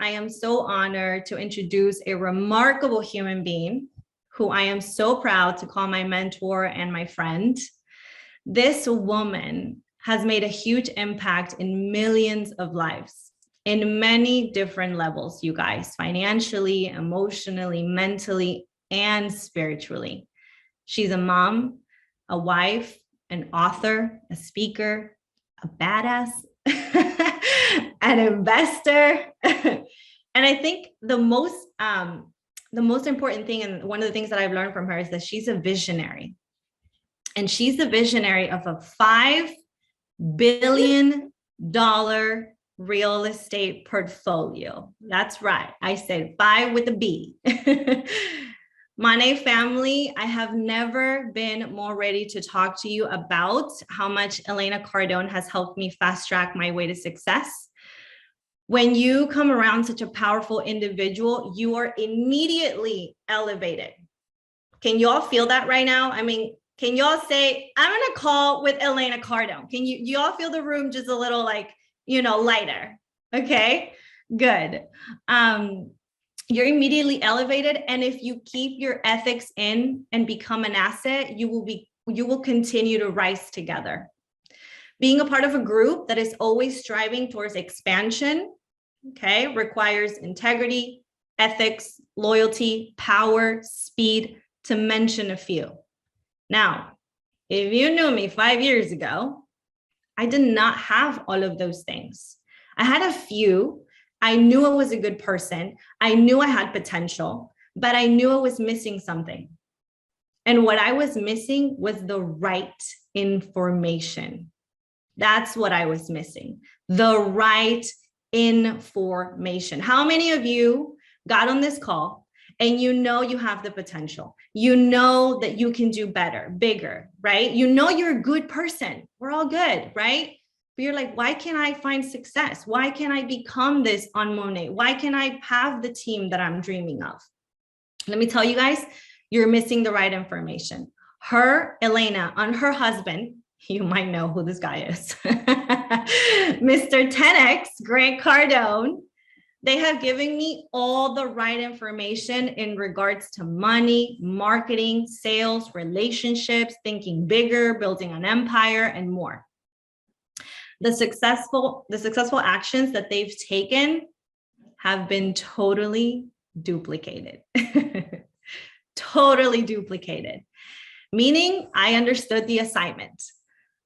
I am so honored to introduce a remarkable human being who I am so proud to call my mentor and my friend. This woman has made a huge impact in millions of lives in many different levels, you guys, financially, emotionally, mentally, and spiritually. She's a mom, a wife, an author, a speaker, a badass, an investor. And I think the most important thing, and one of the things that I've learned from her, is that she's a visionary. And she's the visionary of a $5 billion real estate portfolio. That's right. I said 5 with a B. Mane family, I have never been more ready to talk to you about how much Elena Cardone has helped me fast track my way to success. When you come around such a powerful individual, you are immediately elevated. Can you all feel that right now? I mean, can y'all say, I'm on a call with Elena Cardone? Can you all feel the room just a little like, lighter? Okay, good. You're immediately elevated. And if you keep your ethics in and become an asset, you will continue to rise together. Being a part of a group that is always striving towards expansion, okay, requires integrity, ethics, loyalty, power, speed, to mention a few. Now, if you knew me 5 years ago, I did not have all of those things. I had a few. I knew I was a good person. I knew I had potential, but I knew I was missing something. And what I was missing was the right information. That's what I was missing, the right information. How many of you got on this call and you know you have the potential? You know that you can do better, bigger, right? You know you're a good person. We're all good, right? But you're like, why can't I find success? Why can't I become this on Monet? Why can't I have the team that I'm dreaming of? Let me tell you guys, you're missing the right information. Elena, on her husband, you might know who this guy is, Mr. 10X, Grant Cardone, they have given me all the right information in regards to money, marketing, sales, relationships, thinking bigger, building an empire, and more. The successful actions that they've taken have been totally duplicated. Totally duplicated. Meaning I understood the assignment.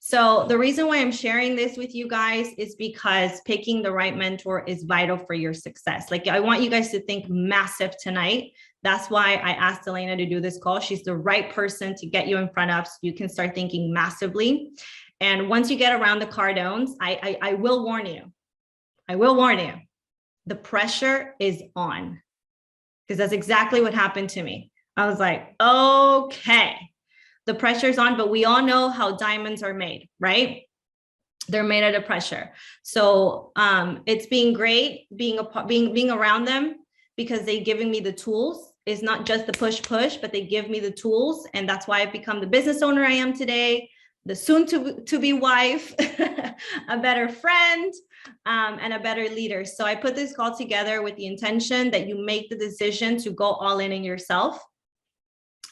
So the reason why I'm sharing this with you guys is because picking the right mentor is vital for your success. Like, I want you guys to think massive tonight. That's why I asked Elena to do this call. She's the right person to get you in front of so you can start thinking massively. And once you get around the Cardones, I will warn you. I will warn you. The pressure is on, because that's exactly what happened to me. I was like, okay, the pressure's on, but we all know how diamonds are made, right? They're made out of pressure. So it's been great being around them, because they've given me the tools. It's not just the push, but they give me the tools. And that's why I've become the business owner I am today, the soon to be wife, a better friend, and a better leader. So I put this call together with the intention that you make the decision to go all in yourself.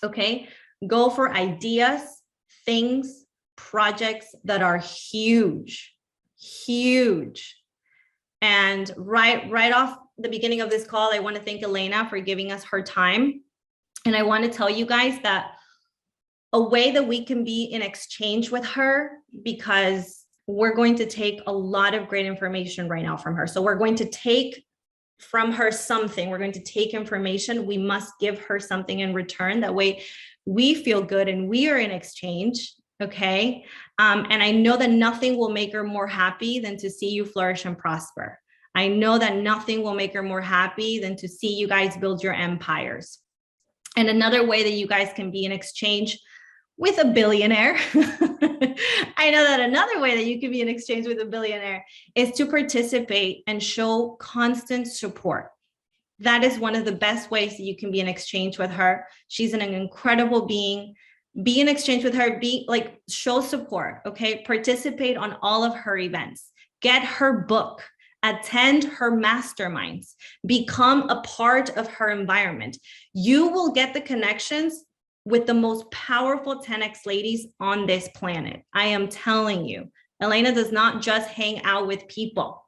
Okay, go for ideas, things, projects that are huge. And right off the beginning of this call, I want to thank Elena for giving us her time. And I want to tell you guys that a way that we can be in exchange with her, because we're going to take a lot of great information right now from her. So we're going to take from her something. We're going to take information. We must give her something in return. That way we feel good and we are in exchange. Okay. And I know that nothing will make her more happy than to see you flourish and prosper. I know that nothing will make her more happy than to see you guys build your empires. And another way that you guys can be in exchange with a billionaire, I know that another way that you can be in exchange with a billionaire is to participate and show constant support. That is one of the best ways that you can be in exchange with her. She's an incredible being. Be in exchange with her, show support, okay? Participate on all of her events. Get her book, attend her masterminds, become a part of her environment. You will get the connections with the most powerful 10X ladies on this planet. I am telling you, Elena does not just hang out with people.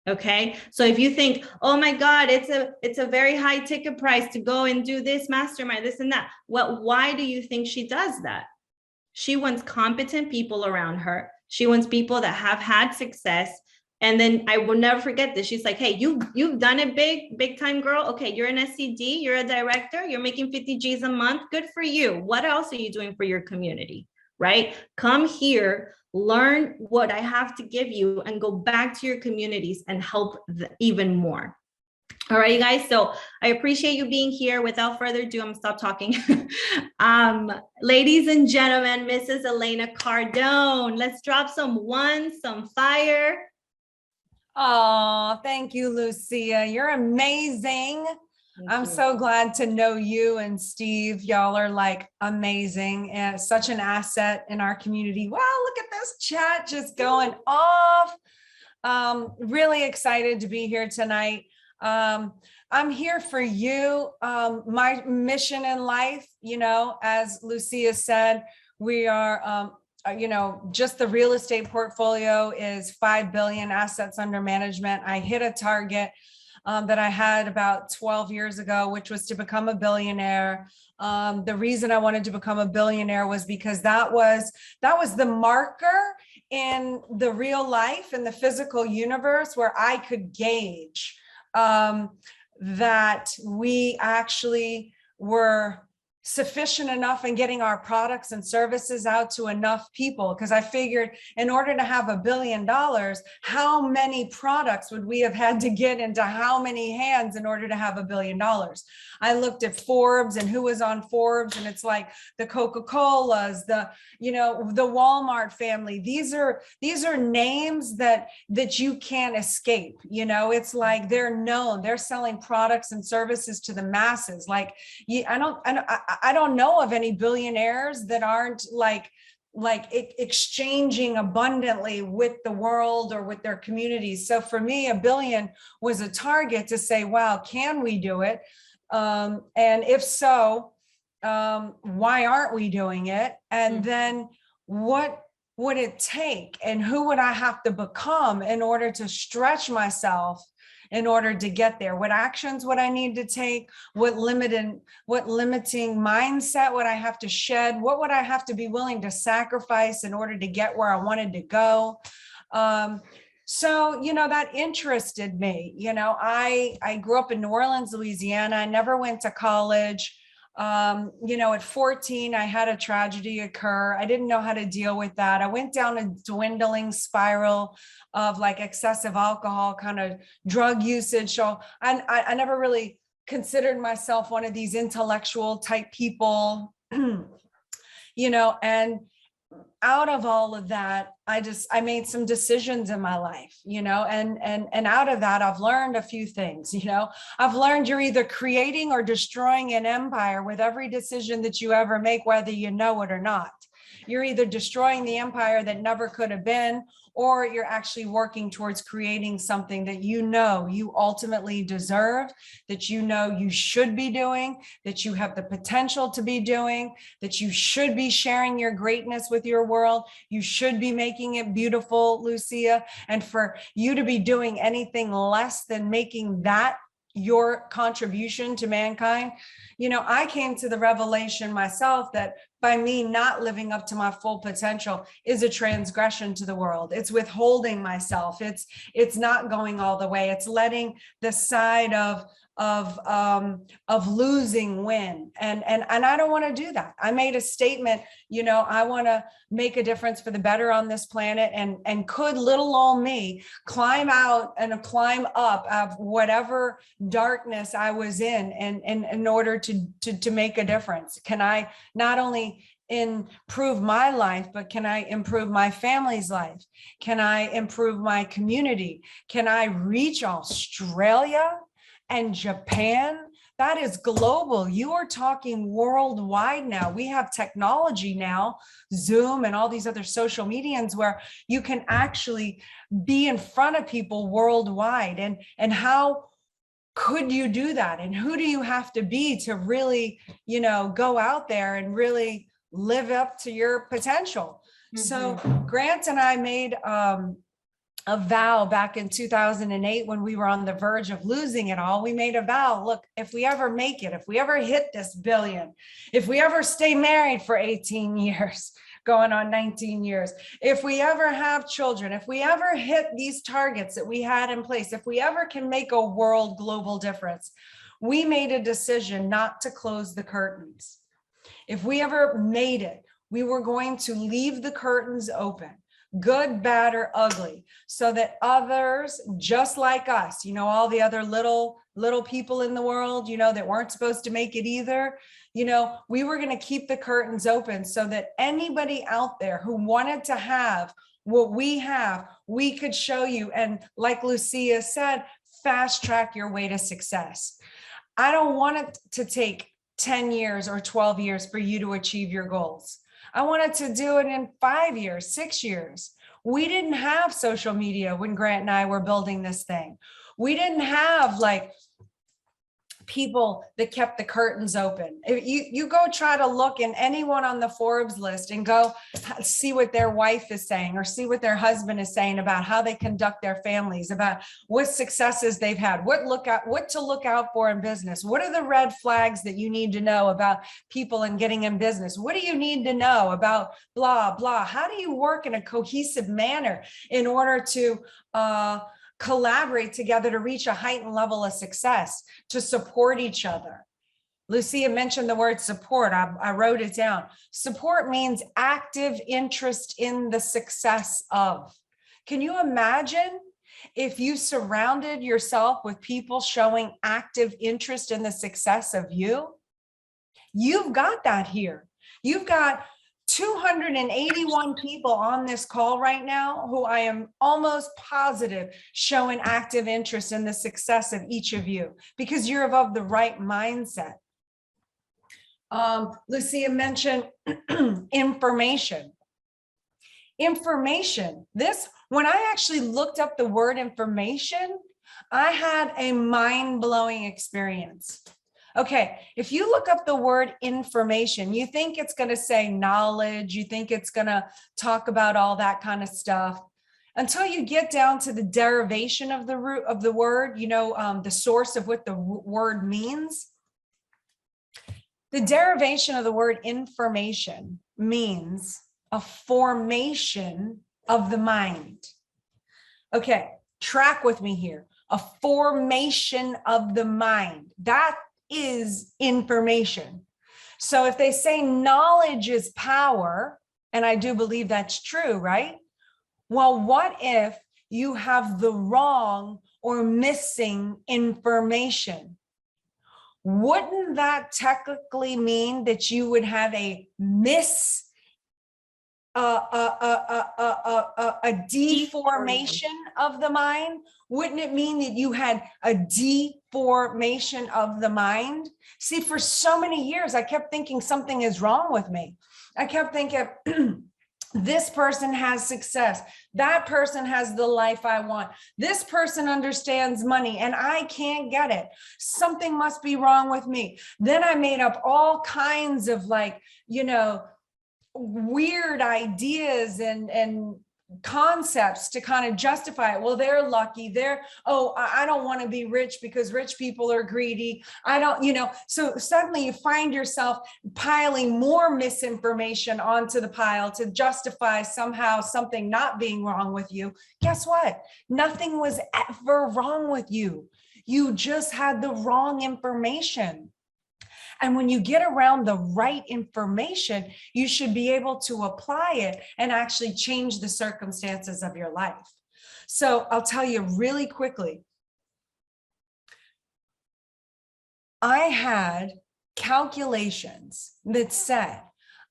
Okay. So if you think, oh my God, it's a very high ticket price to go and do this mastermind, this and that. Well, why do you think she does that? She wants competent people around her. She wants people that have had success. And then I will never forget this. She's like, hey, you've done it big time, girl. Okay, you're an SCD, you're a director, you're making 50 G's a month. Good for you. What else are you doing for your community? Right? Come here, learn what I have to give you, and go back to your communities and help even more. All right, you guys. So I appreciate you being here. Without further ado, I'm gonna stop talking. Ladies and gentlemen, Mrs. Elena Cardone, let's drop some fire. Oh, thank you, Lucia. You're amazing. I'm so glad to know you and Steve. Y'all are like amazing and such an asset in our community. Wow, look at this chat just going off. Really excited to be here tonight. I'm here for you. My mission in life, you know, as Lucia said, we are, you know, just the real estate portfolio is 5 billion assets under management. I hit a target that I had about 12 years ago, which was to become a billionaire. The reason I wanted to become a billionaire was because that was the marker in the real life, in the physical universe, where I could gauge that we actually were sufficient enough in getting our products and services out to enough people. Because I figured in order to have $1 billion, how many products would we have had to get into how many hands in order to have $1 billion? I looked at Forbes and who was on Forbes, and it's like the Coca-Colas, the, you know, the Walmart family. These are names that you can't escape. You know, it's like they're known, they're selling products and services to the masses. Like, I don't know of any billionaires that aren't like exchanging abundantly with the world or with their communities. So for me, $1 billion was a target to say, wow, can we do it? And if so, why aren't we doing it? And then what would it take, and who would I have to become in order to stretch myself in order to get there? What actions would I need to take? What limiting mindset would I have to shed? What would I have to be willing to sacrifice in order to get where I wanted to go? So, you know, that interested me. You know, I grew up in New Orleans, Louisiana. I never went to college. You know, at 14, I had a tragedy occur. I didn't know how to deal with that. I went down a dwindling spiral of like excessive alcohol, kind of drug usage. So I never really considered myself one of these intellectual type people, you know, and out of all of that, I made some decisions in my life, you know, and out of that, I've learned a few things. You know, I've learned you're either creating or destroying an empire with every decision that you ever make, whether you know it or not. You're either destroying the empire that never could have been, or you're actually working towards creating something that you know you ultimately deserve, that you know you should be doing, that you have the potential to be doing, that you should be sharing your greatness with your world. You should be making it beautiful, Lucia. And for you to be doing anything less than making that your contribution to mankind, you know, I came to the revelation myself that by me not living up to my full potential is a transgression to the world. It's withholding myself. It's not going all the way. It's letting the side of losing win. And I don't want to do that. I made a statement, you know, I want to make a difference for the better on this planet, and could little old me climb out and climb up of whatever darkness I was in order to make a difference? Can I not only improve my life, but can I improve my family's life? Can I improve my community? Can I reach Australia and Japan. That is global. You are talking worldwide now. We have technology now, Zoom and all these other social medias where you can actually be in front of people worldwide. And how could you do that? And who do you have to be to really, go out there and really live up to your potential? So Grant and I made a vow back in 2008 when we were on the verge of losing it all. We made a vow, look, if we ever make it, if we ever hit this billion, if we ever stay married for 18 years, going on 19 years, if we ever have children, if we ever hit these targets that we had in place, if we ever can make a world global difference, we made a decision not to close the curtains. If we ever made it, we were going to leave the curtains open, good, bad, or ugly, so that others just like us, all the other little people in the world, that weren't supposed to make it either, we were going to keep the curtains open so that anybody out there who wanted to have what we have, we could show you. And like Lucia said, fast track your way to success. I don't want it to take 10 years or 12 years for you to achieve your goals. I wanted to do it in 5 years, 6 years. We didn't have social media when Grant and I were building this thing. We didn't have people that kept the curtains open. If you go try to look in anyone on the Forbes list and go see what their wife is saying or see what their husband is saying about how they conduct their families, about what successes they've had, what to look out for in business. What are the red flags that you need to know about people and getting in business? What do you need to know about blah, blah? How do you work in a cohesive manner in order to collaborate together to reach a heightened level of success, to support each other? Lucia mentioned the word support. I wrote it down. Support means active interest in the success of. Can you imagine if you surrounded yourself with people showing active interest in the success of you? You've got that here. You've got 281 people on this call right now who I am almost positive show an active interest in the success of each of you because you're of the right mindset. Lucia mentioned information. Information. When I actually looked up the word information, I had a mind-blowing experience. Okay, if you look up the word information, you think it's going to say knowledge, you think it's going to talk about all that kind of stuff, until you get down to the derivation of the root of the word, the source of what the word means. The derivation of the word information means a formation of the mind. Okay, track with me here. A formation of the mind. That is information. So if they say knowledge is power, and I do believe that's true, right? Well, what if you have the wrong or missing information? Wouldn't that technically mean that you would have a deformation of the mind? Wouldn't it mean that you had a deformation of the mind? See, for so many years, I kept thinking something is wrong with me. I kept thinking, this person has success. That person has the life I want. This person understands money and I can't get it. Something must be wrong with me. Then I made up all kinds of weird ideas and concepts to kind of justify it. Well, they're lucky. I don't want to be rich because rich people are greedy. So suddenly you find yourself piling more misinformation onto the pile to justify somehow something not being wrong with you. Guess what? Nothing was ever wrong with you. You just had the wrong information. And when you get around the right information, you should be able to apply it and actually change the circumstances of your life. So I'll tell you really quickly. I had calculations that said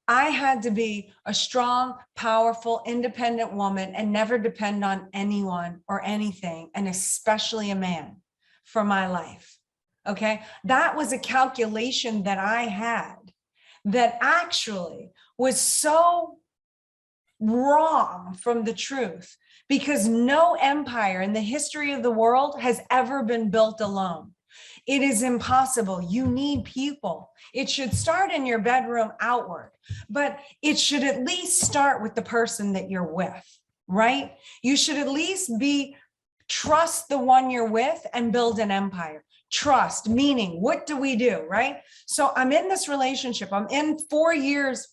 I had to be a strong, powerful, independent woman and never depend on anyone or anything, and especially a man, for my life. Okay. That was a calculation that I had that actually was so wrong from the truth, because no empire in the history of the world has ever been built alone. It is impossible. You need people. It should start in your bedroom outward, but it should at least start with the person that you're with, right? You should at least trust the one you're with and build an empire. Trust, meaning, what do we do, right? So I'm in this relationship. I'm in 4 years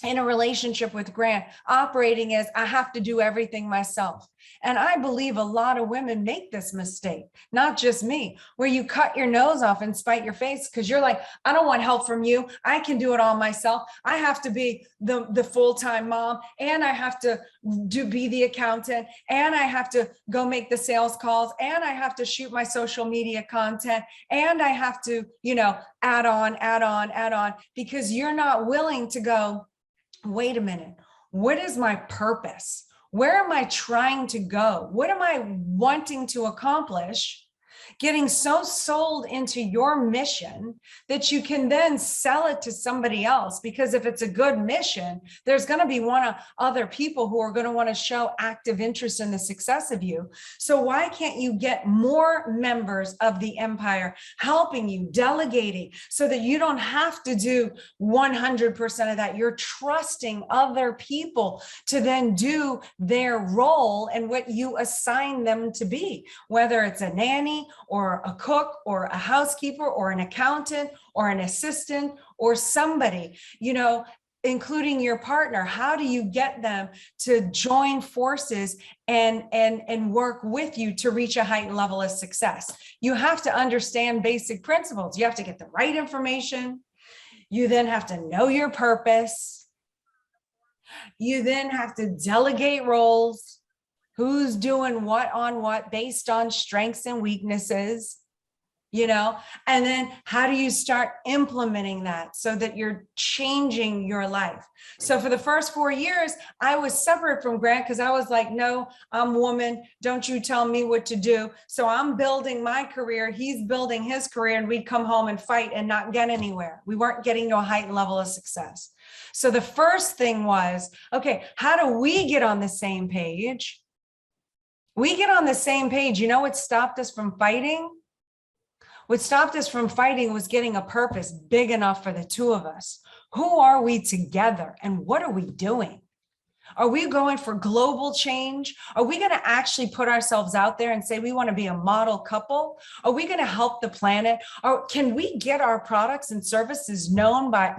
in a relationship with Grant, operating as I have to do everything myself. And I believe a lot of women make this mistake, not just me, where you cut your nose off and spite your face because you're like, I don't want help from you. I can do it all myself. I have to be the full-time mom, and I have to be the accountant, and I have to go make the sales calls, and I have to shoot my social media content, and I have to, add on, because you're not willing to go, wait a minute, what is my purpose? Where am I trying to go? What am I wanting to accomplish? Getting so sold into your mission that you can then sell it to somebody else. Because if it's a good mission, there's going to be other people who are going to want to show active interest in the success of you. So why can't you get more members of the empire helping you, delegating, so that you don't have to do 100% of that? You're trusting other people to then do their role and what you assign them to be, whether it's a nanny or a cook or a housekeeper or an accountant or an assistant or somebody, including your partner. How do you get them to join forces and work with you to reach a heightened level of success? You have to understand basic principles. You have to get the right information. You then have to know your purpose. You then have to delegate roles. Who's doing what on what based on strengths and weaknesses, and then how do you start implementing that so that you're changing your life? So for the first 4 years, I was separate from Grant because I was like, no, I'm woman. Don't you tell me what to do. So I'm building my career. He's building his career, and we'd come home and fight and not get anywhere. We weren't getting to a heightened level of success. So the first thing was, okay, how do we get on the same page? We get on the same page. You know what stopped us from fighting? What stopped us from fighting was getting a purpose big enough for the two of us. Who are we together and what are we doing? Are we going for global change? Are we going to actually put ourselves out there and say we want to be a model couple? Are we going to help the planet? Or can we get our products and services known by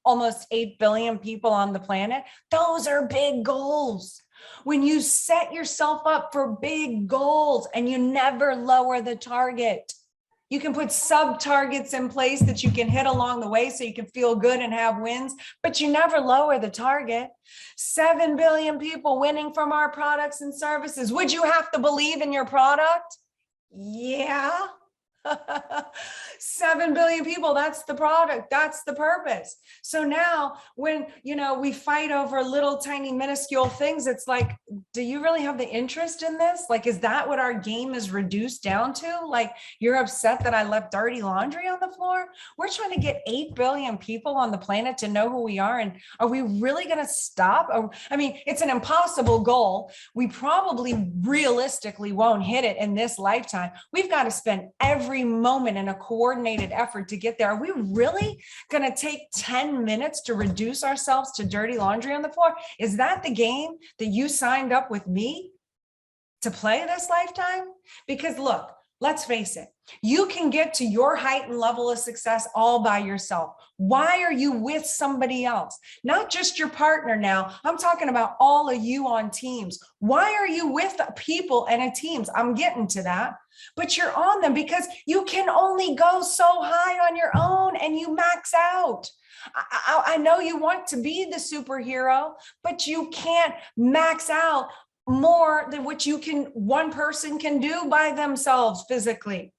almost 8 billion people on the planet? Those are big goals. When you set yourself up for big goals and you never lower the target, you can put sub-targets in place that you can hit along the way so you can feel good and have wins, but you never lower the target. 7 billion people winning from our products and services. Would you have to believe in your product? Yeah. 7 billion people, that's the product, that's the purpose. So now when, we fight over little tiny minuscule things, it's like, do you really have the interest in this? Like, is that what our game is reduced down to? Like, you're upset that I left dirty laundry on the floor? We're trying to get 8 billion people on the planet to know who we are. And are we really going to stop? It's an impossible goal. We probably realistically won't hit it in this lifetime. We've got to spend every moment in a coordinated effort to get there. Are we really going to take 10 minutes to reduce ourselves to dirty laundry on the floor? Is that the game that you signed up with me to play this lifetime? Because look, let's face it, you can get to your heightened level of success all by yourself. Why are you with somebody else? Not just your partner now. I'm talking about all of you on teams. Why are you with people and a teams? I'm getting to that. But you're on them because you can only go so high on your own and you max out. I know you want to be the superhero, but you can't max out more than what one person can do by themselves physically.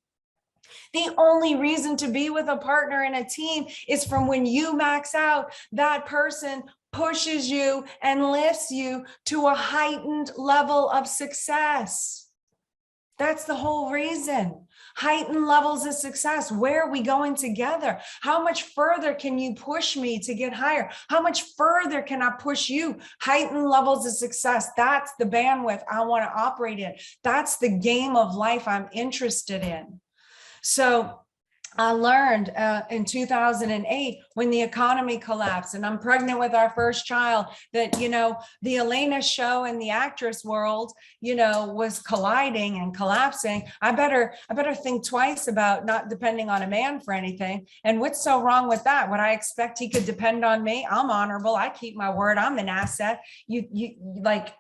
The only reason to be with a partner in a team is from when you max out, that person pushes you and lifts you to a heightened level of success. That's the whole reason. Heightened levels of success. Where are we going together? How much further can you push me to get higher? How much further can I push you? Heightened levels of success. That's the bandwidth I want to operate in. That's the game of life I'm interested in. So I learned in 2008 when the economy collapsed and I'm pregnant with our first child that, the Elena show and the actress world, was colliding and collapsing. I better think twice about not depending on a man for anything. And what's so wrong with that? Would I expect he could depend on me? I'm honorable. I keep my word. I'm an asset. You like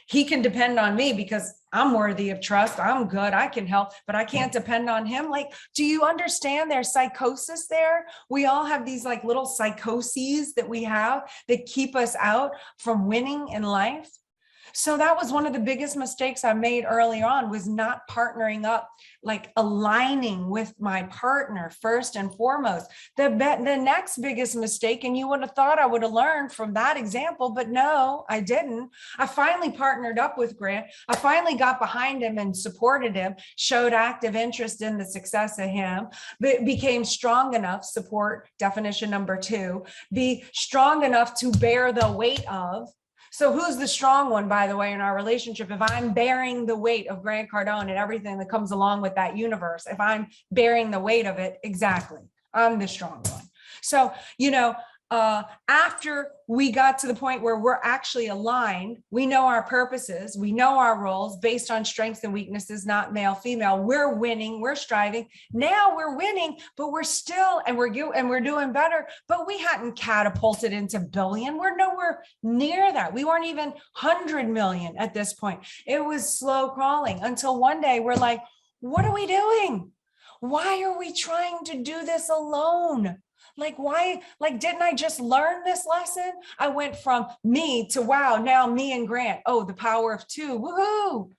he can depend on me because I'm worthy of trust. I'm good. I can help, but I can't depend on him. Like, do you understand there's psychosis there? We all have these like little psychoses that we have that keep us out from winning in life. So that was one of the biggest mistakes I made early on, was not partnering up, like aligning with my partner first and foremost. The next biggest mistake, and you would have thought I would have learned from that example, but no, I didn't. I finally partnered up with Grant. I finally got behind him and supported him, showed active interest in the success of him, but became strong enough, support, definition number 2, be strong enough to bear the weight of. So who's the strong one, by the way, in our relationship? If I'm bearing the weight of Grant Cardone and everything that comes along with that universe, if I'm bearing the weight of it, exactly, I'm the strong one. So, after we got to the point where we're actually aligned, we know our purposes, we know our roles based on strengths and weaknesses, not male, female. We're winning, we're striving. Now we're winning, but we're still, and we're doing better, but we hadn't catapulted into billion. We're nowhere near that. We weren't even 100 million at this point. It was slow crawling until one day we're like, what are we doing? Why are we trying to do this alone? Like, why? Like, didn't I just learn this lesson? I went from me to wow, now me and Grant. Oh, the power of 2. Woohoo.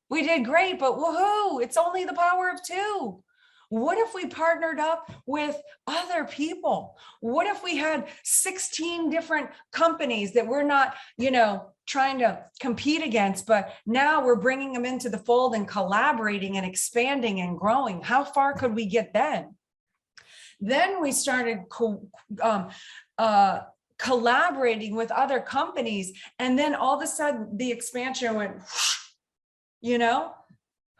We did great, but woohoo, it's only the power of 2. What if we partnered up with other people? What if we had 16 different companies that we're not, trying to compete against, but now we're bringing them into the fold and collaborating and expanding and growing? How far could we get then? Then we started collaborating with other companies. And then all of a sudden the expansion went,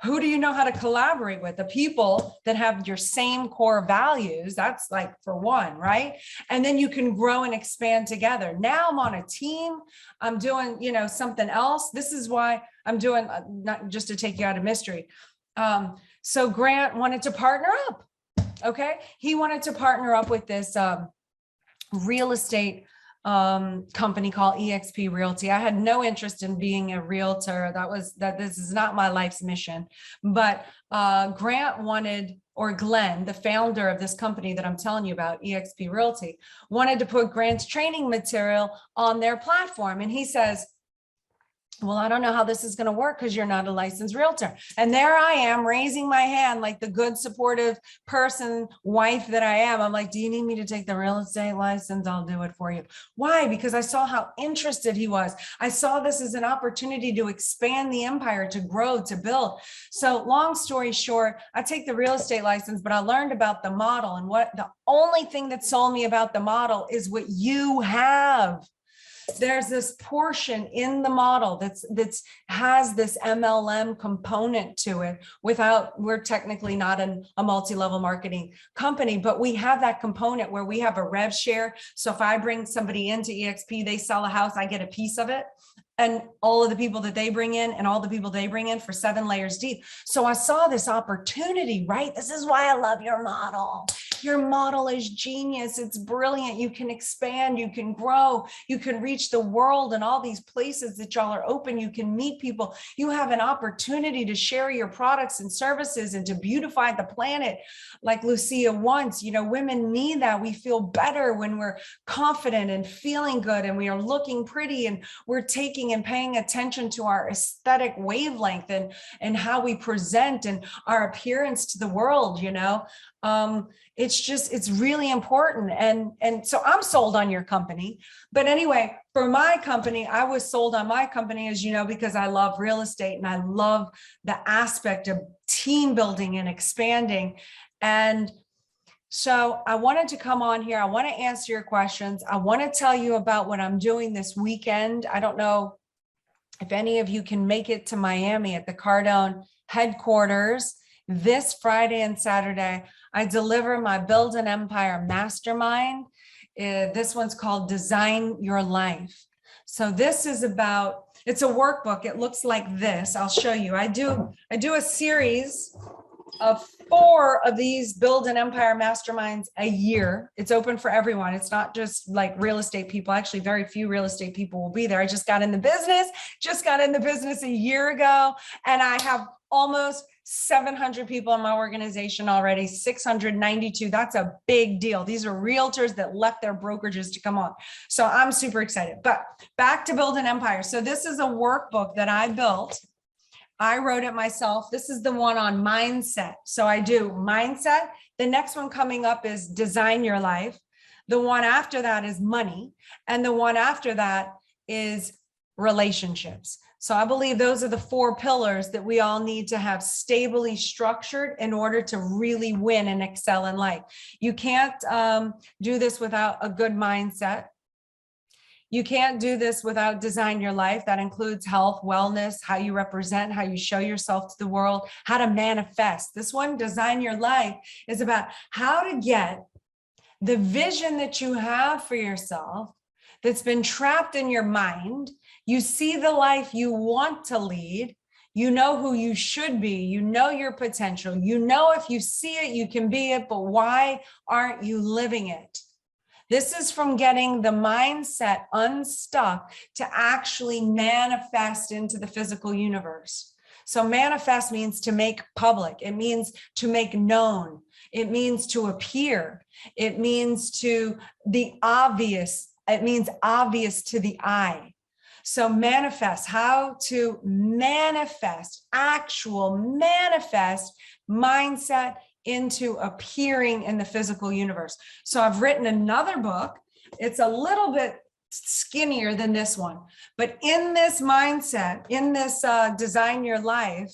who do you know how to collaborate with? The people that have your same core values. That's like for one, right? And then you can grow and expand together. Now I'm on a team. I'm doing, something else. This is why I'm doing, not just to take you out of mystery. So Grant wanted to partner up. Okay. He wanted to partner up with this real estate company called EXP Realty. I had no interest in being a realtor. This is not my life's mission. But Grant wanted, or Glenn, the founder of this company that I'm telling you about, EXP Realty, wanted to put Grant's training material on their platform. And he says, well, I don't know how this is going to work because you're not a licensed realtor. And there I am raising my hand like the good, supportive person, wife that I am. I'm like, do you need me to take the real estate license? I'll do it for you. Why? Because I saw how interested he was. I saw this as an opportunity to expand the empire, to grow, to build. So long story short, I take the real estate license, but I learned about the model, and what the only thing that sold me about the model is what you have. There's this portion in the model that's has this MLM component to it. We're technically not a multi-level marketing company, but we have that component where we have a rev share. So if I bring somebody into EXP, they sell a house, I get a piece of it. And all of the people that they bring in and all the people they bring in for 7 layers deep. So I saw this opportunity, right? This is why I love your model. Your model is genius. It's brilliant. You can expand, you can grow, you can reach the world and all these places that y'all are open. You can meet people. You have an opportunity to share your products and services and to beautify the planet like Lucia wants. Women need that. We feel better when we're confident and feeling good and we are looking pretty and we're taking and paying attention to our aesthetic wavelength and how we present and our appearance to the world. It it's really important. And so I'm sold on your company. But anyway, for my company, I was sold on my company, as you know, because I love real estate and I love the aspect of team building and expanding. And so I wanted to come on here. I want to answer your questions. I want to tell you about what I'm doing this weekend. I don't know if any of you can make it to Miami at the Cardone headquarters this Friday and Saturday. I deliver my Build an Empire Mastermind. This one's called Design Your Life. So this is about, it's a workbook. It looks like this. I'll show you. I do a series of 4 of these Build an Empire Masterminds a year. It's open for everyone. It's not just like real estate people. Actually, very few real estate people will be there. I just got in the business a year ago, and I have almost 700 people in my organization already, 692. That's a big deal. These are realtors that left their brokerages to come on. So I'm super excited. But back to Build an Empire. So this is a workbook that I built. I wrote it myself. This is the one on mindset. So I do mindset. The next one coming up is Design Your Life. The one after that is money. And the one after that is relationships. So I believe those are the 4 pillars that we all need to have stably structured in order to really win and excel in life. You can't do this without a good mindset. You can't do this without Design Your Life. That includes health, wellness, how you represent, how you show yourself to the world, how to manifest. This one, Design Your Life, is about how to get the vision that you have for yourself that's been trapped in your mind. You see the life you want to lead. You know who you should be. You know your potential. You know if you see it, you can be it, but why aren't you living it? This is from getting the mindset unstuck to actually manifest into the physical universe. So manifest means to make public. It means to make known. It means to appear. It means to the obvious. It means obvious to the eye. So manifest, how to manifest, actual manifest mindset into appearing in the physical universe. So I've written another book. It's a little bit skinnier than this one, but in this mindset, in this Design Your Life,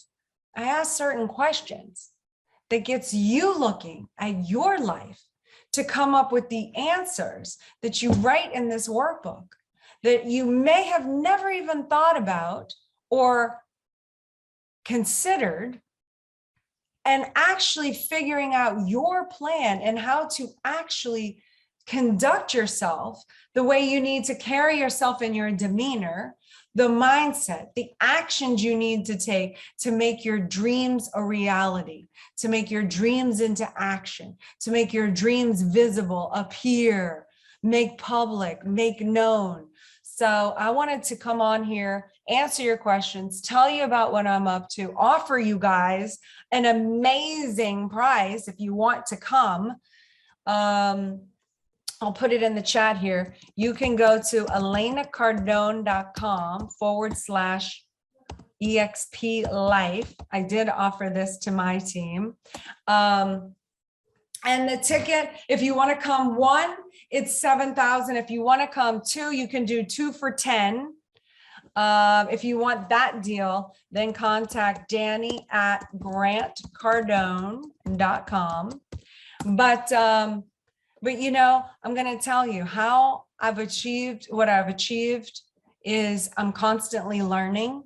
I ask certain questions that gets you looking at your life to come up with the answers that you write in this workbook that you may have never even thought about or considered, and actually figuring out your plan and how to actually conduct yourself the way you need to carry yourself in your demeanor, the mindset, the actions you need to take to make your dreams a reality, to make your dreams into action, to make your dreams visible, appear, make public, make known. So I wanted to come on here, answer your questions, tell you about what I'm up to, offer you guys an amazing prize if you want to come. I'll put it in the chat here. You can go to ElenaCardone.com/EXP Life. I did offer this to my team. And the ticket, if you want to come 1, it's $7,000. If you want to come 2, you can do 2 for $10. If you want that deal, then contact Danny at grantcardone.com. But you know, I'm going to tell you how I've achieved what I've achieved is I'm constantly learning.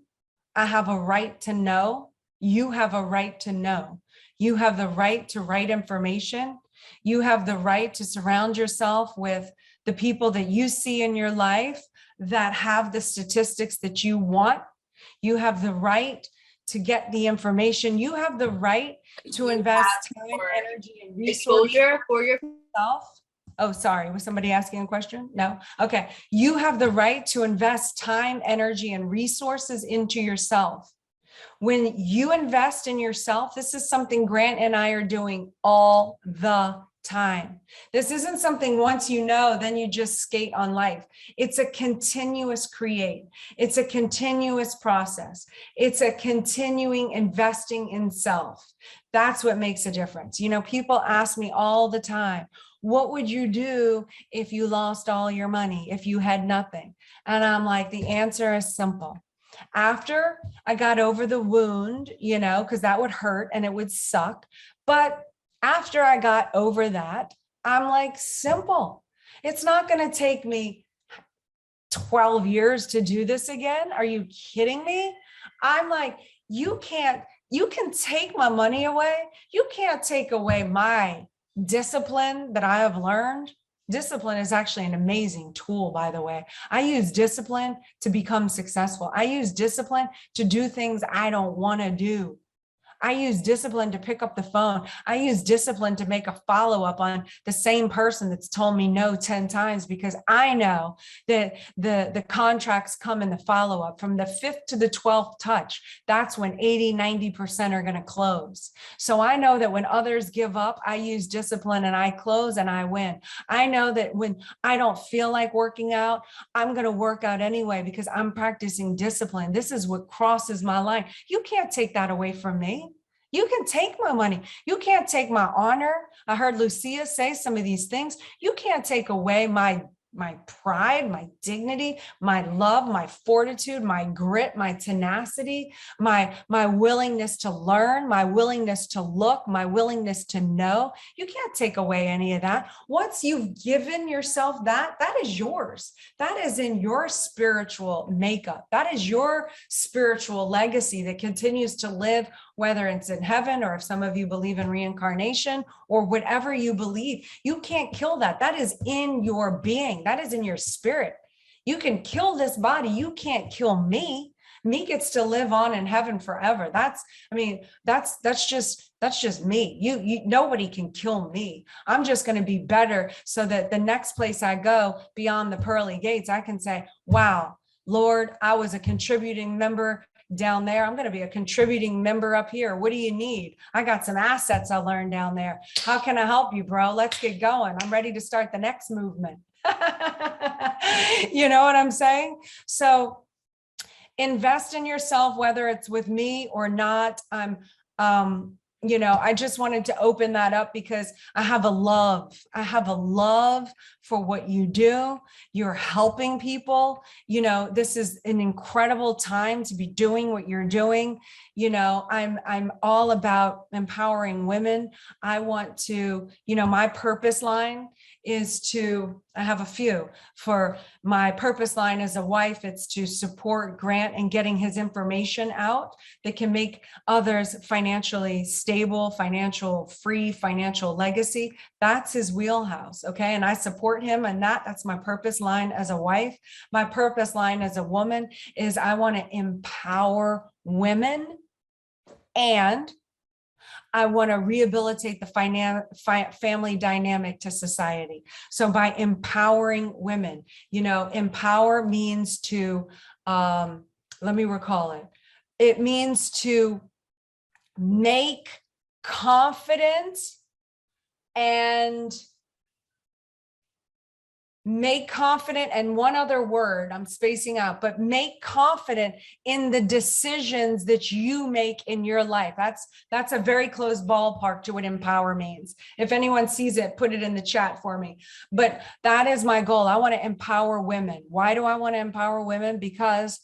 I have a right to know. You have a right to know. You have the right to right information. You have the right to surround yourself with the people that you see in your life that have the statistics that you want. You have the right to get the information. You have the right to invest time, energy, and resources for yourself. Oh, sorry. Was somebody asking a question? No. Okay. You have the right to invest time, energy, and resources into yourself. When you invest in yourself, this is something Grant and I are doing all the time. This isn't something once you know, then you just skate on life. It's a continuous create. It's a continuous process. It's a continuing investing in self. That's what makes a difference. You know, people ask me all the time, what would you do if you lost all your money, if you had nothing? And I'm like, the answer is simple. After I got over the wound, you know, because that would hurt and it would suck. But after I got over that, I'm like, simple. It's not going to take me 12 years to do this again. Are you kidding me? I'm like, you can take my money away. You can't take away my discipline that I have learned. Discipline is actually an amazing tool, by the way. I use discipline to become successful. I use discipline to do things I don't want to do. I use discipline to pick up the phone. I use discipline to make a follow-up on the same person that's told me no 10 times, because I know that the contracts come in the follow-up from the 5th to the 12th touch. That's when 80-90% are going to close. So I know that when others give up, I use discipline and I close and I win. I know that when I don't feel like working out, I'm going to work out anyway because I'm practicing discipline. This is what crosses my line. You can't take that away from me. You can take my money. You can't take my honor. I heard Lucia say some of these things. You can't take away my pride, my dignity, my love, my fortitude, my grit, my tenacity, my willingness to learn, my willingness to look, my willingness to know. You can't take away any of that. Once you've given yourself that is yours. That is in your spiritual makeup. That is your spiritual legacy that continues to live, whether it's in heaven or if some of you believe in reincarnation or whatever you believe. You can't kill that. That is in your being. That is in your spirit. You can kill this body. You can't kill me. Me gets to live on in heaven forever. That's just me. You nobody can kill me. I'm just going to be better so that the next place I go beyond the pearly gates, I can say, wow, Lord, I was a contributing member down there. I'm going to be a contributing member up here. What do you need? I got some assets I learned down there. How can I help you, bro? Let's get going. I'm ready to start the next movement. You know what I'm saying? So invest in yourself, whether it's with me or not. You know, I just wanted to open that up because I have a love for what you do. You're helping people. You know, this is an incredible time to be doing what you're doing. You know, I'm all about empowering women. I want to, you know, my purpose line is to, I have a few. For my purpose line as a wife, it's to support Grant in getting his information out that can make others financially stable, financial free, financial legacy. That's his wheelhouse. Okay. And I support him in that. That's my purpose line as a wife. My purpose line as a woman is I want to empower women, and I want to rehabilitate the family dynamic to society. So by empowering women, you know, empower means to, let me recall it. It means to make confident and one other word, I'm spacing out, but make confident in the decisions that you make in your life. That's a very close ballpark to what empower means. If anyone sees it, put it in the chat for me. But that is my goal. I want to empower women. Why do I want to empower women? Because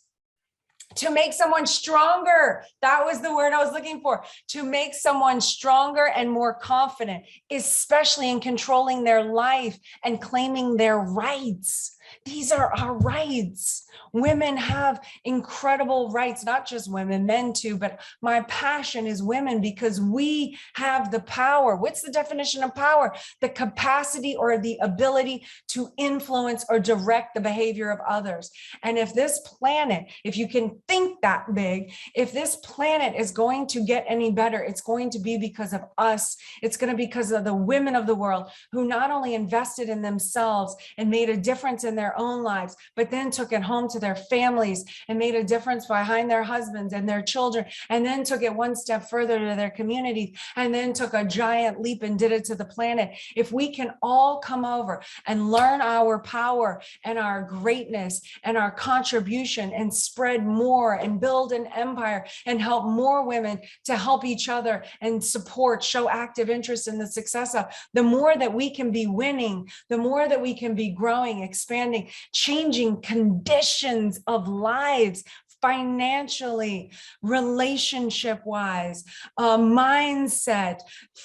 to make someone stronger. That was the word I was looking for. To make someone stronger and more confident, especially in controlling their life and claiming their rights. These are our rights. Women have incredible rights, not just women, men too, but my passion is women because we have the power. What's the definition of power? The capacity or the ability to influence or direct the behavior of others. And if this planet, if you can think that big, if this planet is going to get any better, it's going to be because of us. It's going to be because of the women of the world who not only invested in themselves and made a difference in their their own lives, but then took it home to their families and made a difference behind their husbands and their children, and then took it one step further to their community, and then took a giant leap and did it to the planet. If we can all come over and learn our power and our greatness and our contribution and spread more and build an empire and help more women to help each other and support, show active interest in the success of, the more that we can be winning, the more that we can be growing, expanding, changing conditions of lives, financially, relationship wise, mindset,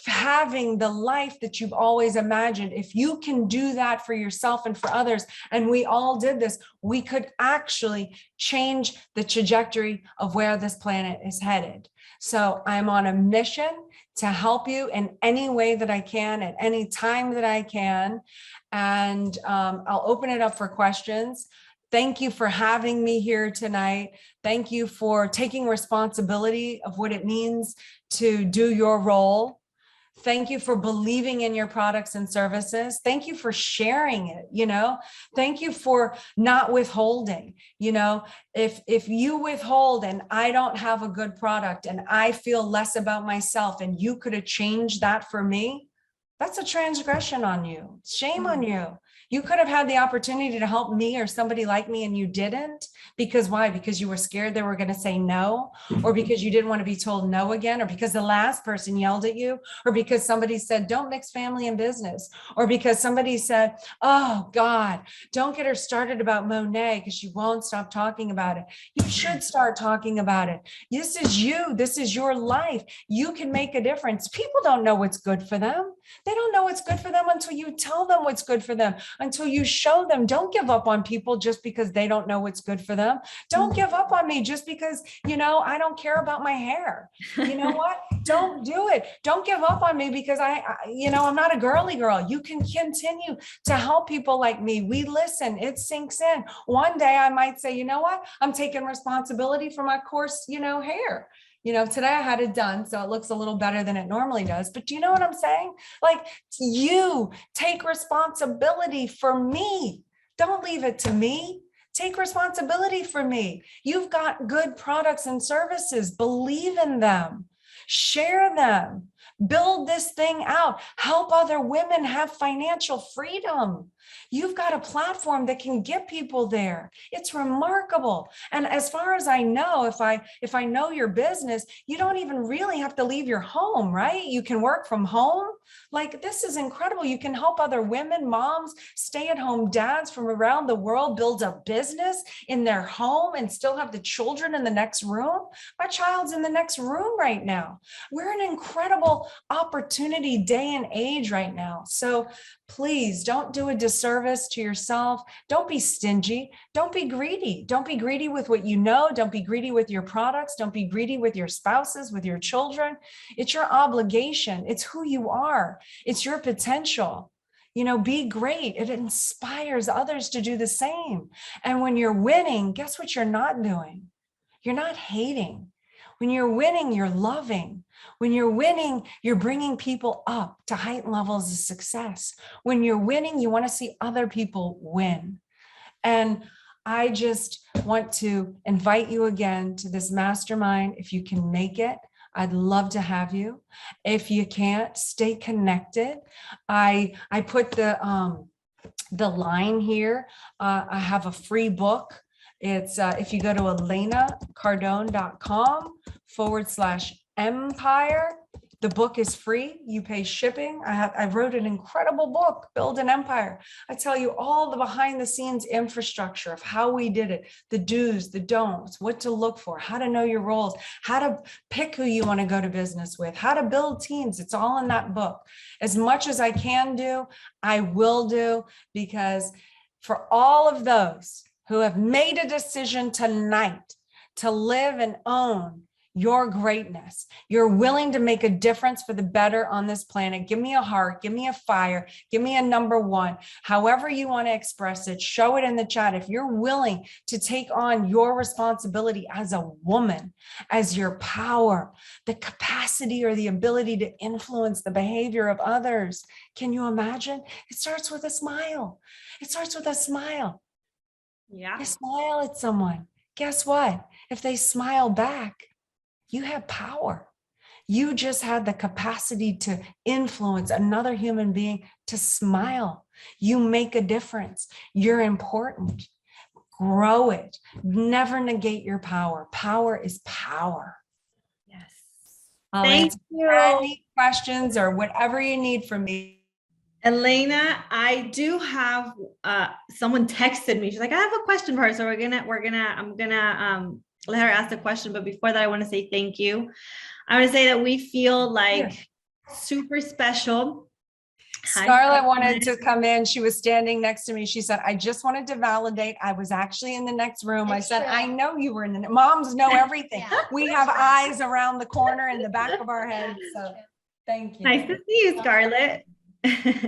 having the life that you've always imagined. If you can do that for yourself and for others, and we all did this, we could actually change the trajectory of where this planet is headed. So I'm on a mission to help you in any way that I can, at any time that I can. And I'll open it up for questions. Thank you for having me here tonight. Thank you for taking responsibility of what it means to do your role. Thank you for believing in your products and services. Thank you for sharing it, Thank you for not withholding, if you withhold and I don't have a good product and I feel less about myself and you could have changed that for me, that's a transgression on you. Shame on you. You could have had the opportunity to help me or somebody like me and you didn't. Because why? Because you were scared they were going to say no, or because you didn't want to be told no again, or because the last person yelled at you, or because somebody said, don't mix family and business, or because somebody said, oh God, don't get her started about Monet because she won't stop talking about it. You should start talking about it. This is you. This is your life. You can make a difference. People don't know what's good for them. They don't know what's good for them until you tell them what's good for them, until you show them. Don't give up on people just because they don't know what's good for them. Don't give up on me just because, I don't care about my hair. You know what? Don't do it. Don't give up on me because I'm not a girly girl. You can continue to help people like me. We listen. It sinks in. One day I might say, you know what? I'm taking responsibility for my coarse, hair. Today I had it done, so it looks a little better than it normally does. But do you know what I'm saying? Like, you take responsibility for me. Don't leave it to me. Take responsibility for me. You've got good products and services. Believe in them. Share them. Build this thing out. Help other women have financial freedom. You've got a platform that can get people there. It's remarkable. And as far as I know, if I know your business, you don't even really have to leave your home, right? You can work from home. Like, this is incredible. You can help other women, moms, stay-at-home dads from around the world build a business in their home and still have the children in the next room. My child's in the next room right now. We're an incredible opportunity day and age right now. So please don't do a disservice to yourself. Don't be stingy. Don't be greedy. Don't be greedy with what you know. Don't be greedy with your products. Don't be greedy with your spouses, with your children. It's your obligation. It's who you are. It's your potential. Be great. It inspires others to do the same. And when you're winning, guess what you're not doing? You're not hating. When you're winning, you're loving. When you're winning, you're bringing people up to heightened levels of success. When you're winning, you want to see other people win. And I just want to invite you again to this mastermind. If you can make it, I'd love to have you. If you can't, stay connected. I put the line here. I have a free book. It's if you go to ElenaCardone.com/empire, the book is free. You pay shipping. I wrote an incredible book, Build an Empire. I tell you all the behind the scenes infrastructure of how we did it, the do's, the don'ts, what to look for, how to know your roles, how to pick who you want to go to business with, how to build teams. It's all in that book. As much as I can do, I will do, because for all of those who have made a decision tonight to live and own your greatness, you're willing to make a difference for the better on this planet. Give me a heart, give me a fire, give me a number one, however you want to express it, show it in the chat. If you're willing to take on your responsibility as a woman, as your power, the capacity or the ability to influence the behavior of others, can you imagine? It starts with a smile. It starts with a smile. Yeah. You smile at someone. Guess what? If they smile back, you have power. You just had the capacity to influence another human being to smile. You make a difference. You're important. Grow it. Never negate your power. Power is power. Yes. I'll Thank answer you. any questions or whatever you need from me. Elena, I do have someone texted me. She's like, I have a question for her. So I'm gonna let her ask the question. But before that, I want to say thank you. I want to say that we feel like super special. Hi, Scarlett wanted to come in. She was standing next to me. She said, I just wanted to validate I was actually in the next room. I said, I know you were in the moms know everything. We have eyes around the corner in the back of our heads. So thank you. Nice to see you, Scarlett.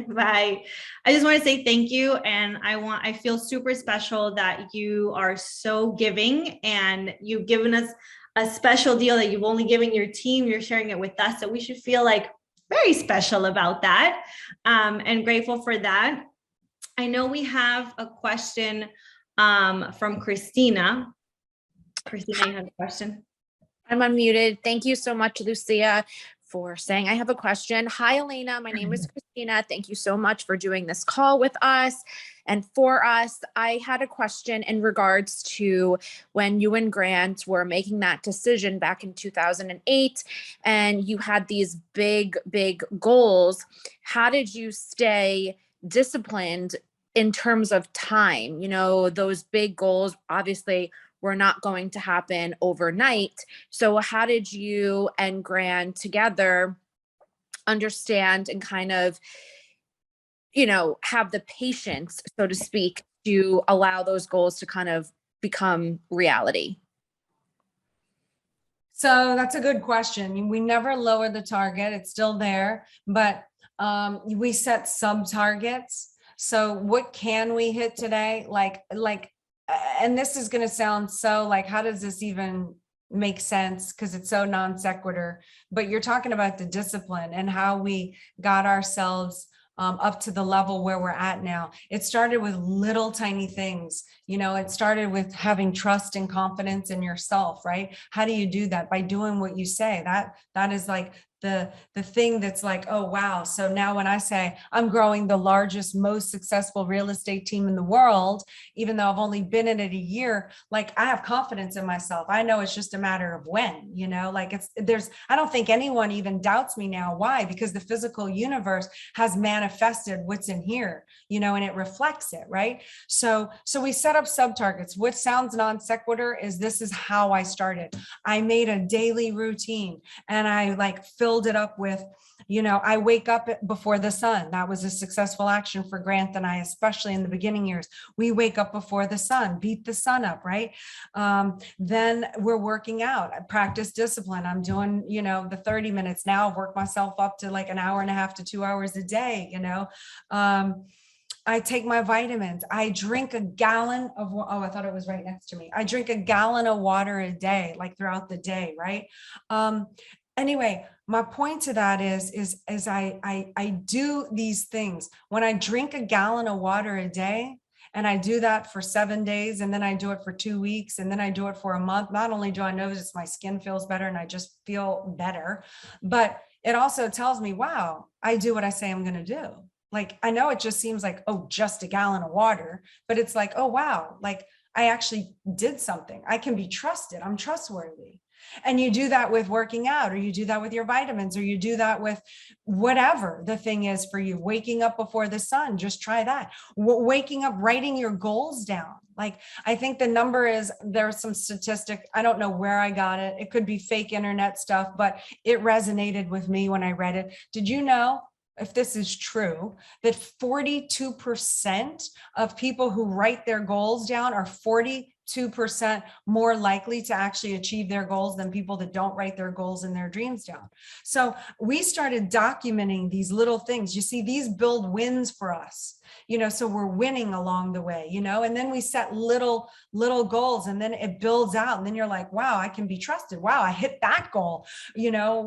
Bye. I just want to say thank you. And I feel super special that you are so giving and you've given us a special deal that you've only given your team. You're sharing it with us. So we should feel like very special about that, and grateful for that. I know we have a question from Cristina. Cristina, you have a question? I'm unmuted. Thank you so much, Lucia, for saying I have a question. Hi, Elena. My name is Cristina. Thank you so much for doing this call with us and for us. I had a question in regards to when you and Grant were making that decision back in 2008, and you had these big, big goals. How did you stay disciplined in terms of time? You know, those big goals obviously were not going to happen overnight. So how did you and Grant together understand and kind of, you know, have the patience, so to speak, to allow those goals to kind of become reality? So that's a good question. We never lower the target. It's still there, but we set sub targets. So what can we hit today? And this is going to sound so like, how does this even make sense? Because it's so non sequitur, but you're talking about the discipline and how we got ourselves up to the level where we're at now. It started with little tiny things. You know, it started with having trust and confidence in yourself, right? How do you do that? By doing what you say. That is like the thing that's like, oh, wow. So now when I say I'm growing the largest, most successful real estate team in the world, even though I've only been in it a year, like I have confidence in myself. I know it's just a matter of when, you know, like I don't think anyone even doubts me now. Why? Because the physical universe has manifested what's in here, you know, and it reflects it, right? So we set up sub targets. What sounds non sequitur is this is how I started. I made a daily routine and I like filled it up with, you know, I wake up before the sun. That was a successful action for Grant and I, especially in the beginning years. We wake up before the sun, beat the sun up, right? Then we're working out. I practice discipline. I'm doing, you know, the 30 minutes now. I've worked myself up to like an hour and a half to 2 hours a day, you know. I take my vitamins. I drink a gallon of, oh, I thought it was right next to me. I drink a gallon of water a day, like throughout the day, right? Anyway, my point to that is I do these things. When I drink a gallon of water a day, and I do that for 7 days, and then I do it for 2 weeks, and then I do it for a month, not only do I notice my skin feels better and I just feel better, but it also tells me, wow, I do what I say I'm going to do. Like, I know it just seems like, oh, just a gallon of water, but it's like, oh, wow, like I actually did something. I can be trusted. I'm trustworthy. And you do that with working out, or you do that with your vitamins, or you do that with whatever the thing is for you. Waking up before the sun, just try that. Waking up, writing your goals down. Like, I think the number is, there's some statistic, I don't know where I got it. It could be fake internet stuff, but it resonated with me when I read it. Did you know, if this is true, that 42% of people who write their goals down are 40 2% more likely to actually achieve their goals than people that don't write their goals and their dreams down. So we started documenting these little things. You see, these build wins for us, so we're winning along the way, and then we set little goals, and then it builds out. And then you're like, wow, I can be trusted. Wow, I hit that goal.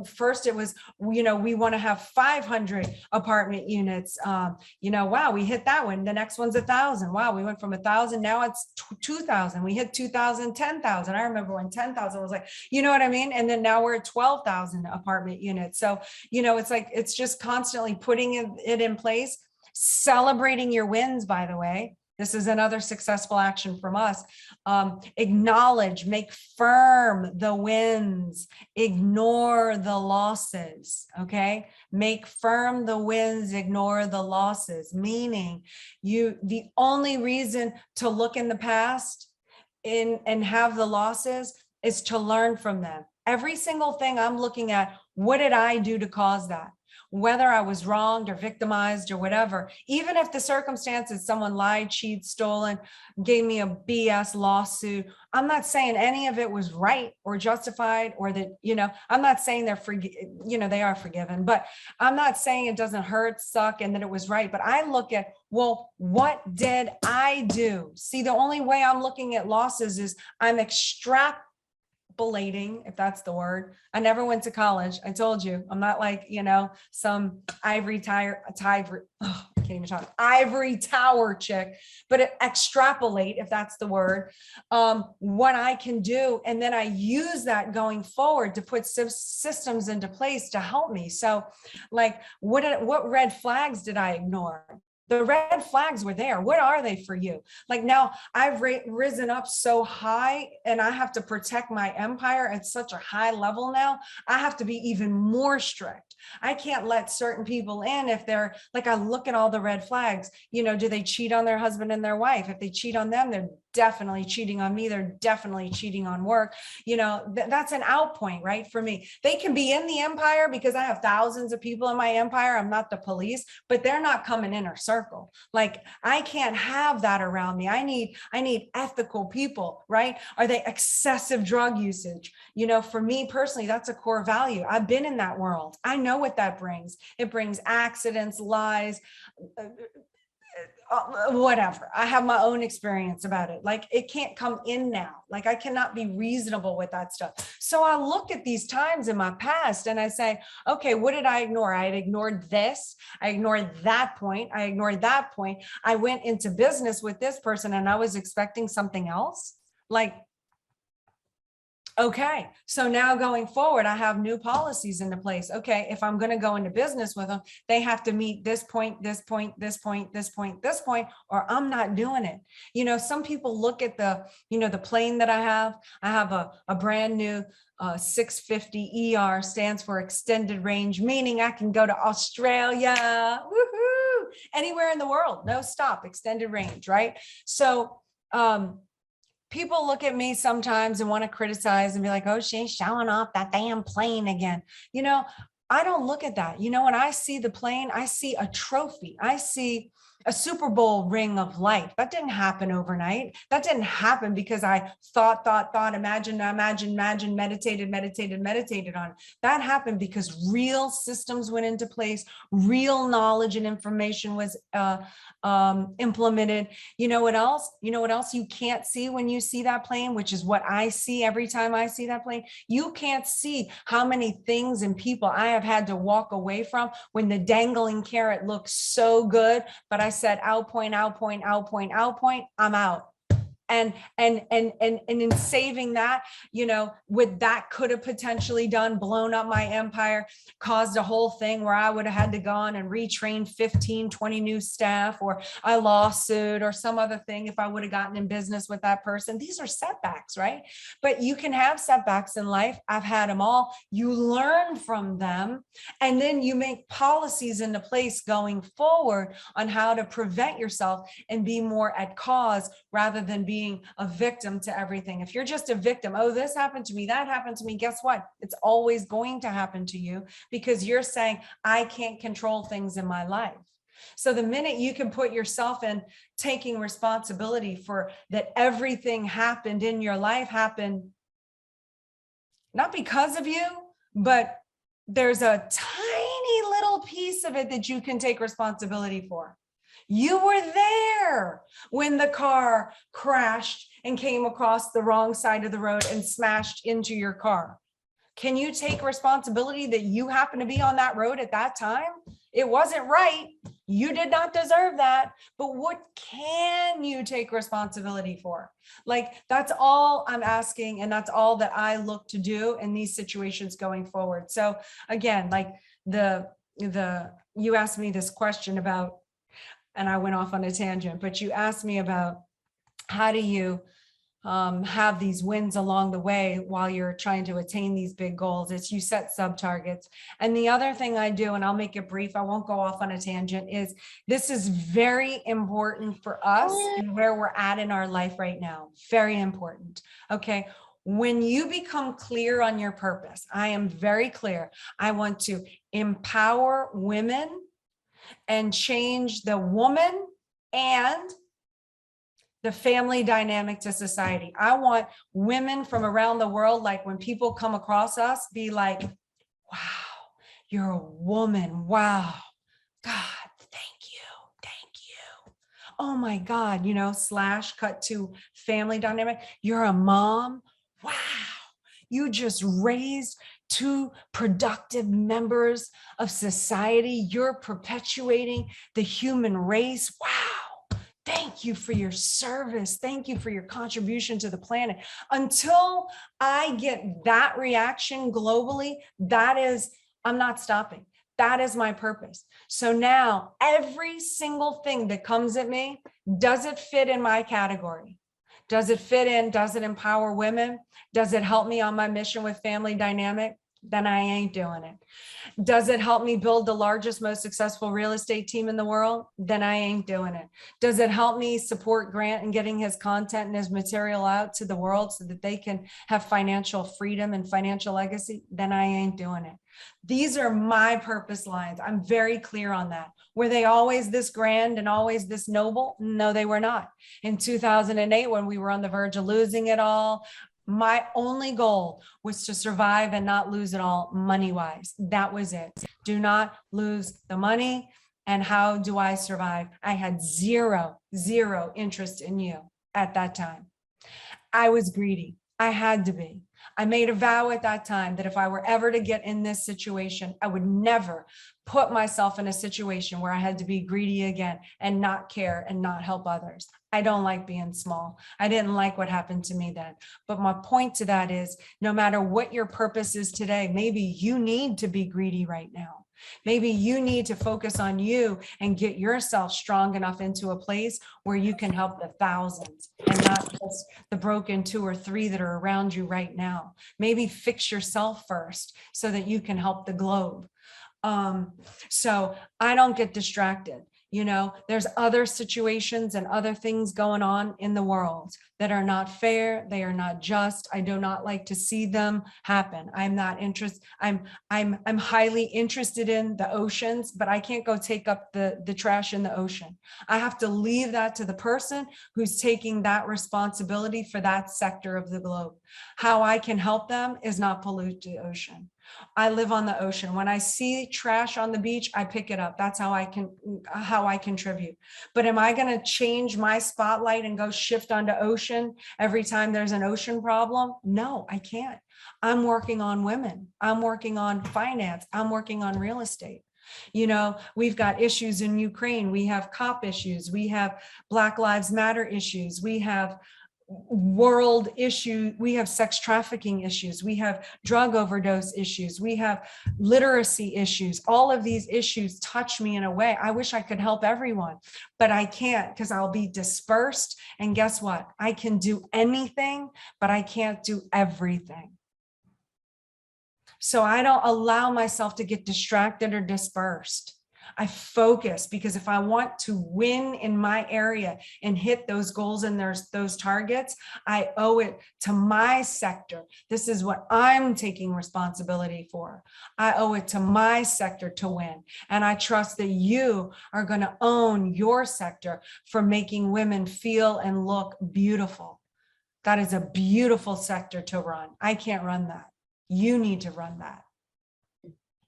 First it was, we want to have 500 apartment units. Wow, we hit that one. The next one's 1,000. Wow, we went from 1,000. Now it's 2,000. We hit 2,000, 10,000. I remember when 10,000 was like, you know what I mean? And then now we're at 12,000 apartment units. So, it's like, it's just constantly putting it in place, celebrating your wins, by the way. This is another successful action from us. Acknowledge, make firm the wins, ignore the losses, okay? Make firm the wins, ignore the losses, meaning the only reason to look in the past and have the losses is to learn from them. Every single thing I'm looking at, what did I do to cause that? Whether I was wronged or victimized or whatever, even if the circumstances, someone lied, cheated, stolen, gave me a BS lawsuit, I'm not saying any of it was right or justified, or that, I'm not saying they are forgiven, but I'm not saying it doesn't hurt, suck, and that it was right. But I look at, well, what did I do? See, the only way I'm looking at losses is I'm extrapolating, if that's the word. I never went to college. I told you, I'm not like, some ivory tower chick, but extrapolate, if that's the word, what I can do. And then I use that going forward to put systems into place to help me. So like, what red flags did I ignore? The red flags were there. What are they for you? Like, now I've risen up so high, and I have to protect my empire at such a high level now. I have to be even more strict. I can't let certain people in if they're like, I look at all the red flags. Do they cheat on their husband and their wife? If they cheat on them, they're definitely cheating on me. They're definitely cheating on work. That's an out point, right? For me, they can be in the empire because I have thousands of people in my empire. I'm not the police, but they're not coming in our circle. Like, I can't have that around me. I need ethical people, right? Are they excessive drug usage? For me personally, that's a core value. I've been in that world. I know what that brings. It brings accidents, lies, whatever. I have my own experience about it. Like, it can't come in now. Like, I cannot be reasonable with that stuff. So I look at these times in my past and I say, okay, what did I ignore? I had ignored this. I ignored that point. I ignored that point. I went into business with this person and I was expecting something else. Like, okay, so now going forward, I have new policies into place. Okay, if I'm going to go into business with them, they have to meet this point, this point, this point, this point, this point, or I'm not doing it. Some people look at the plane that I have. I have a brand new 650 ER, stands for extended range, meaning I can go to Australia, woohoo, anywhere in the world, no stop, extended range, right? So, people look at me sometimes and want to criticize and be like, oh, she's showing off that damn plane again. I don't look at that. When I see the plane, I see a trophy. I see a Super Bowl ring of light. That didn't happen overnight. That didn't happen because I thought, imagined, meditated on it. That happened because real systems went into place, real knowledge and information was implemented. You know what else? You can't see when you see that plane, which is what I see every time I see that plane. You can't see how many things and people I have had to walk away from when the dangling carrot looks so good, but I said, out point, I'm out. And in saving that, what that could have potentially done, blown up my empire, caused a whole thing where I would have had to go on and retrain 15, 20 new staff, or a lawsuit or some other thing if I would have gotten in business with that person. These are setbacks, right? But you can have setbacks in life. I've had them all. You learn from them, and then you make policies into place going forward on how to prevent yourself and be more at cause rather than being a victim to everything. If you're just a victim, oh, this happened to me, that happened to me, guess what? It's always going to happen to you because you're saying, I can't control things in my life. So the minute you can put yourself in taking responsibility for that, everything happened in your life happened not because of you, but there's a tiny little piece of it that you can take responsibility for. You were there when the car crashed and came across the wrong side of the road and smashed into your car. Can you take responsibility that you happen to be on that road at that time? It wasn't right. You did not deserve that. But what can you take responsibility for? Like, that's all I'm asking. And that's all that I look to do in these situations going forward. So again, like you asked me this question about, and I went off on a tangent, but you asked me about how do you have these wins along the way while you're trying to attain these big goals. It's you set sub targets. And the other thing I do, and I'll make it brief, I won't go off on a tangent, is this is very important for us and where we're at in our life right now. Very important. Okay. When you become clear on your purpose, I am very clear. I want to empower women and change the woman and the family dynamic to society. I want women from around the world, like when people come across us, be like, wow, you're a woman. Wow. God, thank you. Thank you. Oh my God, / cut to family dynamic. You're a mom. Wow. You just raised 2 productive members of society. You're perpetuating the human race. Wow. Thank you for your service. Thank you for your contribution to the planet. Until I get that reaction globally, I'm not stopping. That is my purpose. So now every single thing that comes at me, does it fit in my category? Does it fit in? Does it empower women? Does it help me on my mission with family dynamic? Then I ain't doing it. Does it help me build the largest, most successful real estate team in the world? Then I ain't doing it. Does it help me support Grant in getting his content and his material out to the world so that they can have financial freedom and financial legacy? Then I ain't doing it. These are my purpose lines. I'm very clear on that. Were they always this grand and always this noble? No, they were not. In 2008, when we were on the verge of losing it all, my only goal was to survive and not lose it all money-wise. That was it. Do not lose the money. And how do I survive? I had zero interest in you at that time. I was greedy. I had to be. I made a vow at that time that if I were ever to get in this situation, I would never put myself in a situation where I had to be greedy again and not care and not help others. I don't like being small. I didn't like what happened to me then. But my point to that is, no matter what your purpose is today, maybe you need to be greedy right now. Maybe you need to focus on you and get yourself strong enough into a place where you can help the thousands and not just the broken 2 or 3 that are around you right now. Maybe fix yourself first so that you can help the globe. So I don't get distracted. There's other situations and other things going on in the world that are not fair. They are not just. I do not like to see them happen. I'm not interested. I'm highly interested in the oceans, but I can't go take up the trash in the ocean. I have to leave that to the person who's taking that responsibility for that sector of the globe. How I can help them is not pollute the ocean. I live on the ocean. When I see trash on the beach, I pick it up. That's how I contribute. But am I going to change my spotlight and go shift onto ocean every time there's an ocean problem? No, I can't. I'm working on women. I'm working on finance. I'm working on real estate. We've got issues in Ukraine. We have COP issues. We have Black Lives Matter issues. We have world issue. We have sex trafficking issues. We have drug overdose issues. We have literacy issues. All of these issues touch me in a way. I wish I could help everyone, but I can't because I'll be dispersed. And guess what? I can do anything, but I can't do everything. So I don't allow myself to get distracted or dispersed. I focus, because if I want to win in my area and hit those goals and those targets, I owe it to my sector. This is what I'm taking responsibility for. I owe it to my sector to win. And I trust that you are going to own your sector for making women feel and look beautiful. That is a beautiful sector to run. I can't run that. You need to run that.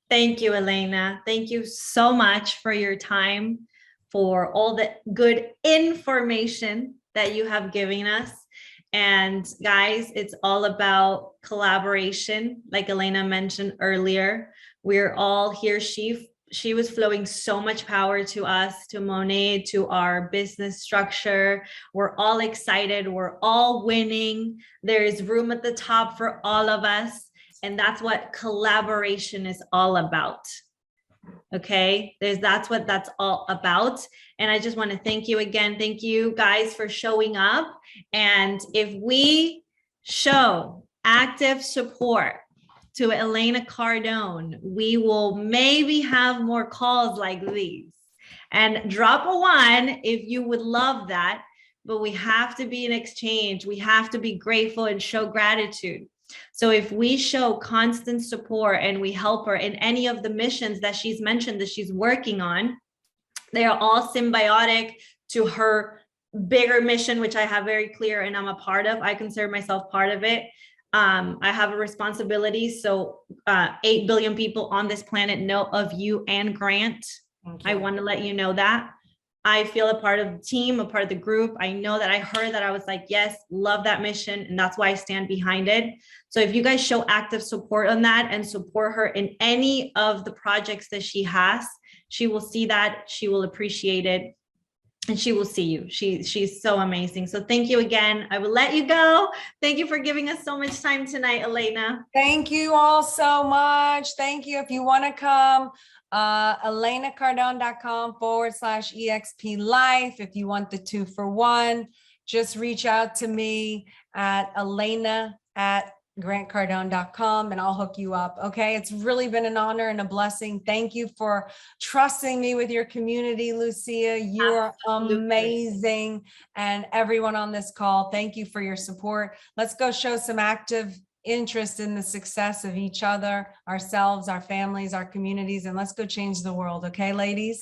Thank you, Elena. Thank you so much for your time, for all the good information that you have given us. And guys, it's all about collaboration. Like Elena mentioned earlier, we're all here. She was flowing so much power to us, to Monet, to our business structure. We're all excited. We're all winning. There's room at the top for all of us. And that's what collaboration is all about. Okay, that's what that's all about. And I just want to thank you again. Thank you guys for showing up. And if we show active support to Elena Cardone, we will maybe have more calls like these. And drop a 1 if you would love that. But we have to be in exchange. We have to be grateful and show gratitude. So if we show constant support and we help her in any of the missions that she's mentioned that she's working on, they are all symbiotic to her bigger mission, which I have very clear and I'm a part of. I consider myself part of it. I have a responsibility. So 8 billion people on this planet know of you and Grant. I want to let you know that. I feel a part of the team, a part of the group. I know that I heard that. I was like, yes, love that mission. And that's why I stand behind it. So if you guys show active support on that and support her in any of the projects that she has, she will see that, she will appreciate it, and she will see you. She's so amazing. So thank you again. I will let you go. Thank you for giving us so much time tonight, Elena. Thank you all so much. Thank you. If you want to come, ElenaCardone.com/EXP Life. If you want the 2 for 1, just reach out to me at Elena@GrantCardone.com and I'll hook you up. Okay. It's really been an honor and a blessing. Thank you for trusting me with your community, Lucia. You're amazing. And everyone on this call, thank you for your support. Let's go show some active interest in the success of each other, ourselves, our families, our communities, and let's go change the world. Okay, ladies?